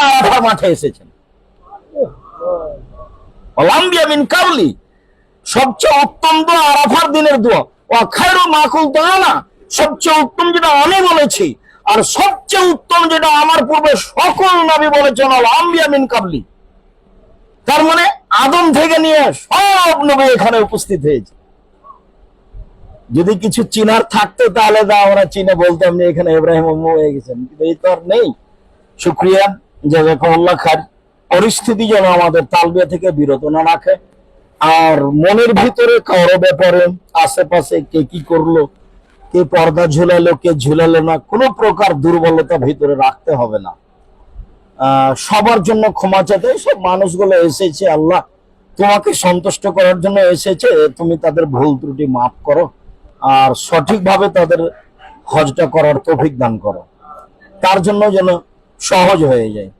আরাফার মাঠে এসেছেন। লাম্বিয়া মিন কাউলি, সবচেয়ে উত্তম দোয়া আরাফার দিনের দোয়া। ওয়া খায়রু মা কুলতু আনা, সবচেয়ে উত্তম যেটা আমি বলেছি, আর সবচেয়ে উত্তম যেটা আমার পূর্বে সকল নবী বলেছেন, লাম্বিয়া মিন কাবলি। তার মানে আদম থেকে নিয়ে সব নবী এখানে উপস্থিত হয়েছে। যদি কিছু চিনার থাকতো তাহলে আমরা চিনে বলতাম যে এখানে ইব্রাহিম হয়ে গেছেন, কিন্তু এই তো আর নেই। শুকরিয়া, জাযাকাল্লাহ খাইর। পরিস্থিতি যেন আমাদের তালবিয়া থেকে বিরত না রাখে, আর মনের ভিতরে কারো ব্যাপারে আশেপাশে কে কি করলো, কে পর্দা ঝুলালো, কে ঝুলালো না, কোনো প্রকার দুর্বলতা ভিতরে রাখতে হবে না। সবার জন্য ক্ষমা চাইতে, সব মানুষগুলো এসেছে আল্লাহ তোমাকে সন্তুষ্ট করার জন্য এসেছে, তুমি তাদের ভুল ত্রুটি মাফ করো আর সঠিকভাবে তাদের হজটা করার তৌফিক দান করো, তার জন্য যেন সহজ হয়ে যায়।